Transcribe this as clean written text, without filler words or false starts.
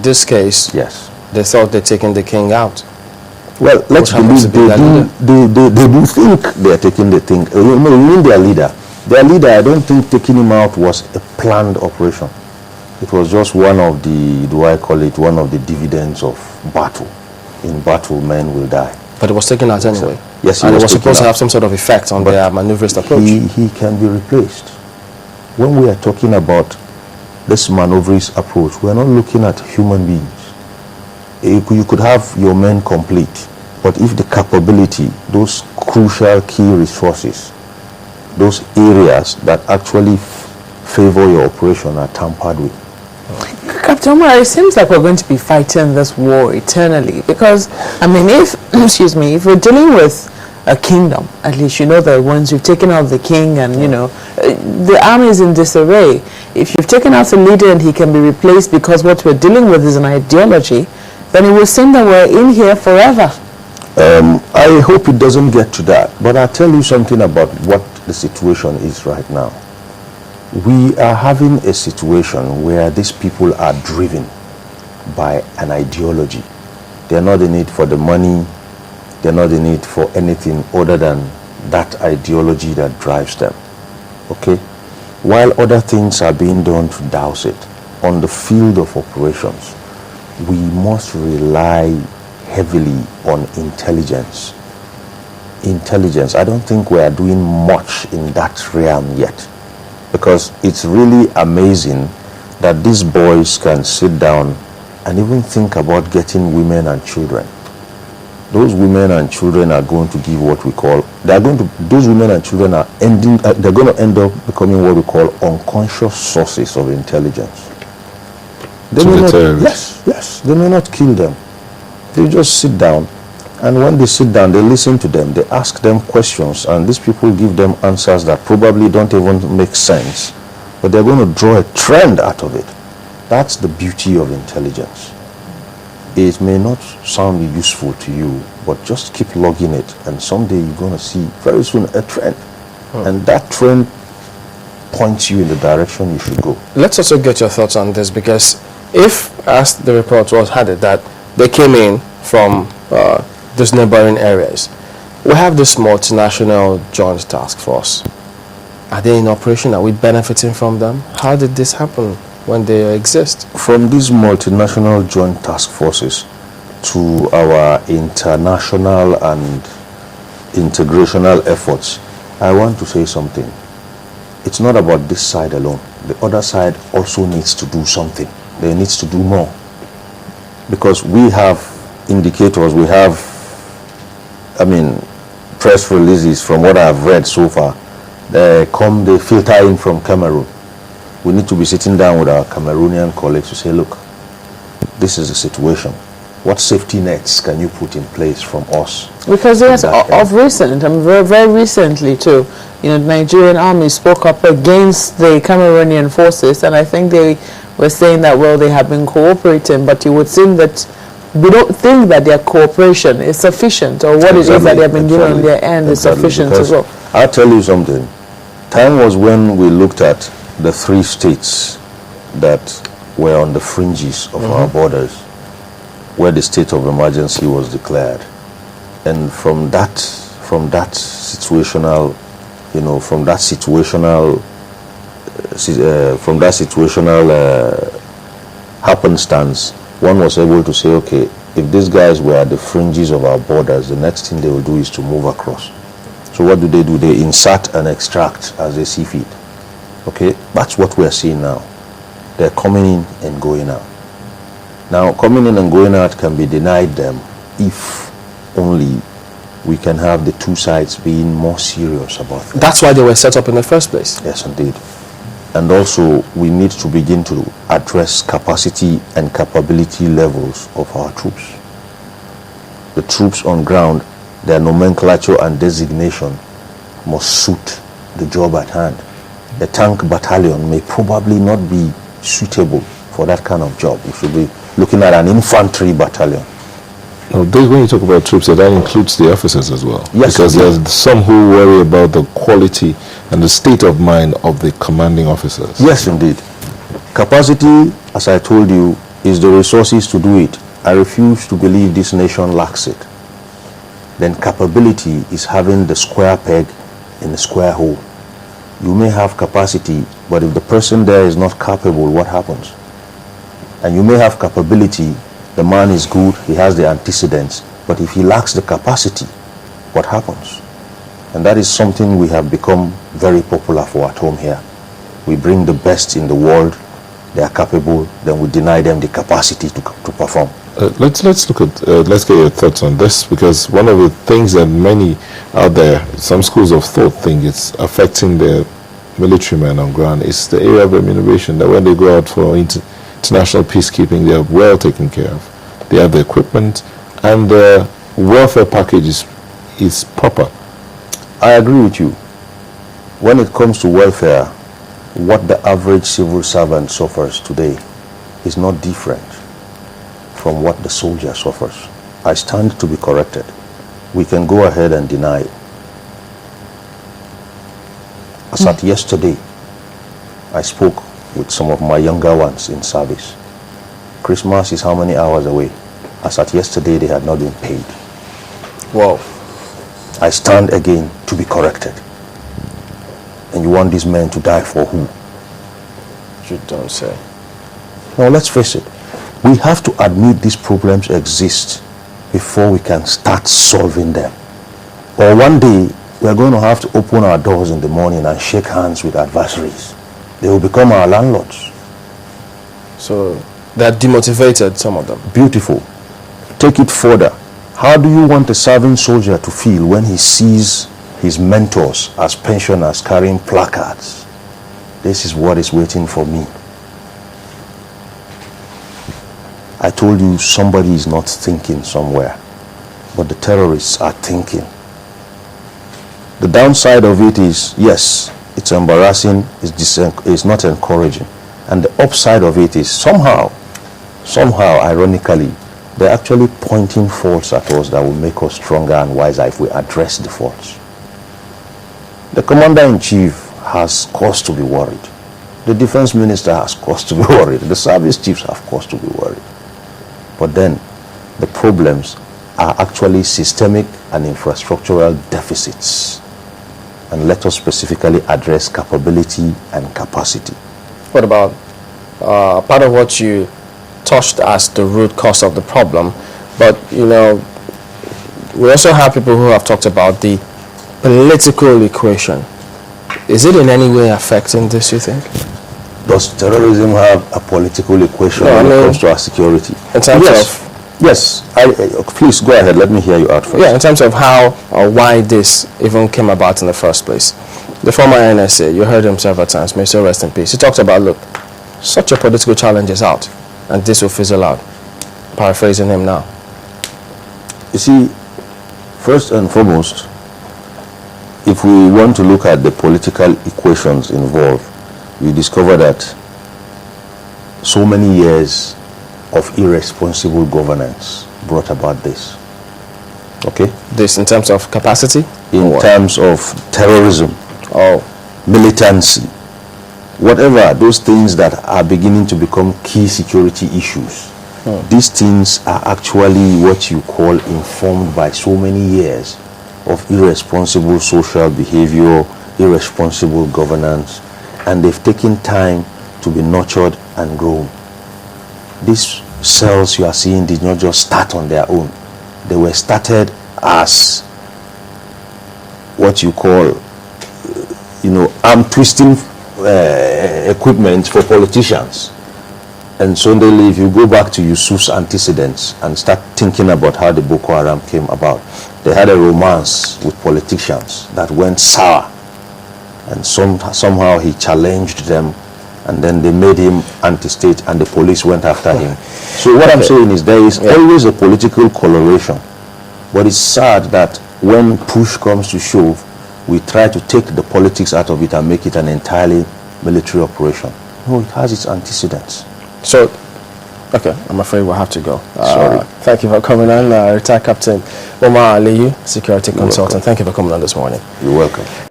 in this case, Yes. they thought they're taking the king out. Well, let's believe they do think they're taking the thing. You mean their leader. Their leader, I don't think taking him out was a planned operation. It was just one of the, one of the dividends of battle. In battle, men will die. But it was taken out anyway. Yes, and it was supposed to have some sort of effect on their maneuverist approach. He can be replaced. When we are talking about this maneuverist approach, we are not looking at human beings. You could have your men complete, but if the capability, those crucial key resources, those areas that actually favor your operation are tampered with. Captain Omar, it seems like we're going to be fighting this war eternally because, I mean, if, excuse me, if we're dealing with a kingdom, at least you know that once you've taken out the king and, you know, the army is in disarray. If you've taken out the leader and he can be replaced because what we're dealing with is an ideology, then it will seem that we're in here forever. I hope it doesn't get to that, but I'll tell you something about what the situation is right now. We are having a situation where these people are driven by an ideology. They're not in it for the money, they're not in it for anything other than that ideology that drives them. Okay? While other things are being done to douse it, on the field of operations, we must rely heavily on intelligence. Intelligence. I don't think we are doing much in that realm yet, because it's really amazing that these boys can sit down and even think about getting women and children. Those women and children are going to give what we call, those women and children are they're going to end up becoming what we call unconscious sources of intelligence. They may not, yes, they may not kill them. They just sit down, and when they sit down, they listen to them, they ask them questions, and these people give them answers that probably don't even make sense, but they're going to draw a trend out of it. That's the beauty of intelligence. It may not sound useful to you, but just keep logging it, and someday you're going to see very soon a trend, and that trend points you in the direction you should go. Let's also get your thoughts on this, because if, as the report was headed, that they came in from these neighboring areas, we have this multinational joint task force. Are they in operation? Are we benefiting from them? How did this happen when they exist? From these multinational joint task forces to our international and integrational efforts, I want to say something. It's not about this side alone. The other side also needs to do something. They needs to do more. Because we have indicators, we have, press releases from what I've read so far. They filter in from Cameroon. We need to be sitting down with our Cameroonian colleagues to say, look, this is the situation. What safety nets can you put in place from us? Because yes, of recent, very, very recently too, the Nigerian army spoke up against the Cameroonian forces, and I think they were saying that, well, they have been cooperating, but you would think that we don't think that their cooperation is sufficient, or what it is that they have been doing on their end is sufficient as well. I'll tell you something. Time was when we looked at the 3 states that were on the fringes of our borders, where the state of emergency was declared, and from that situational happenstance, one was able to say, okay, if these guys were at the fringes of our borders, the next thing they will do is to move across. So what do? They insert and extract as they see fit. Okay, that's what we're seeing now. They're coming in and going out. Now, coming in and going out can be denied them if only we can have the two sides being more serious about things. That's why they were set up in the first place. Yes, indeed. And also, we need to begin to address capacity and capability levels of our troops. The troops on ground, their nomenclature and designation must suit the job at hand. A tank battalion may probably not be suitable for that kind of job. We should be looking at an infantry battalion. Now, when you talk about troops, that includes the officers as well. Yes, because there's some who worry about the quality and the state of mind of the commanding officers. Yes, indeed. Capacity, as I told you, is the resources to do it. I refuse to believe this nation lacks it. Then capability is having the square peg in the square hole. You may have capacity, but if the person there is not capable, what happens? And you may have capability, the man is good, he has the antecedents, but if he lacks the capacity, what happens? And that is something we have become very popular for at home here. We bring the best in the world, they are capable, then we deny them the capacity to perform. Let's look at let's get your thoughts on this, because one of the things that many out there, some schools of thought, think it's affecting the military men on ground is the area of remuneration. That when they go out for international peacekeeping, they are well taken care of. They have the equipment, and the welfare package is proper. I agree with you. When it comes to welfare, what the average civil servant suffers today is not different from what the soldier suffers. I stand to be corrected. We can go ahead and deny it. As at yesterday, I spoke with some of my younger ones in service. Christmas is how many hours away? As at yesterday, they had not been paid. Wow. I stand again to be corrected. And you want these men to die for who? You don't say. Now let's face it. We have to admit these problems exist before we can start solving them. Or one day, we're going to have to open our doors in the morning and shake hands with adversaries. They will become our landlords. So they're demotivated, some of them. Beautiful. Take it further. How do you want a serving soldier to feel when he sees his mentors as pensioners carrying placards? This is what is waiting for me. I told you somebody is not thinking somewhere, but the terrorists are thinking. The downside of it is, yes, it's embarrassing, it's not encouraging. And the upside of it is somehow, ironically, they're actually pointing faults at us that will make us stronger and wiser if we address the faults. The commander-in-chief has cause to be worried. The defense minister has cause to be worried. The service chiefs have cause to be worried. But then the problems are actually systemic and infrastructural deficits. And let us specifically address capability and capacity. What about part of what you touched as the root cause of the problem? But, you know, we also have people who have talked about the political equation. Is it in any way affecting this, you think? Does terrorism have a political equation when it comes to our security? In terms of... Yes. Please go ahead. Let me hear you out first. Yeah, in terms of how or why this even came about in the first place. The former NSA, you heard him several times, may so rest in peace. He talked about, look, such a political challenge is out, and this will fizzle out. Paraphrasing him now. You see, first and foremost, if we want to look at the political equations involved, we discover that so many years of irresponsible governance brought about this. Okay? This in terms of capacity? In terms of terrorism, militancy, whatever, those things that are beginning to become key security issues. These things are actually what you call informed by so many years of irresponsible social behavior, irresponsible governance, and they've taken time to be nurtured and grown. These cells you are seeing did not just start on their own. They were started as what you call, arm twisting equipment for politicians. And suddenly, if you go back to Yusuf's antecedents and start thinking about how the Boko Haram came about, they had a romance with politicians that went sour. And somehow he challenged them, and then they made him anti-state, and the police went after him. So what I'm saying is there is always a political coloration. But it's sad that when push comes to shove, we try to take the politics out of it and make it an entirely military operation. No, it has its antecedents. So, okay, I'm afraid we'll have to go. Sorry. Thank you for coming on, retired Captain Omar Aliyu, security consultant. Welcome. Thank you for coming on this morning. You're welcome.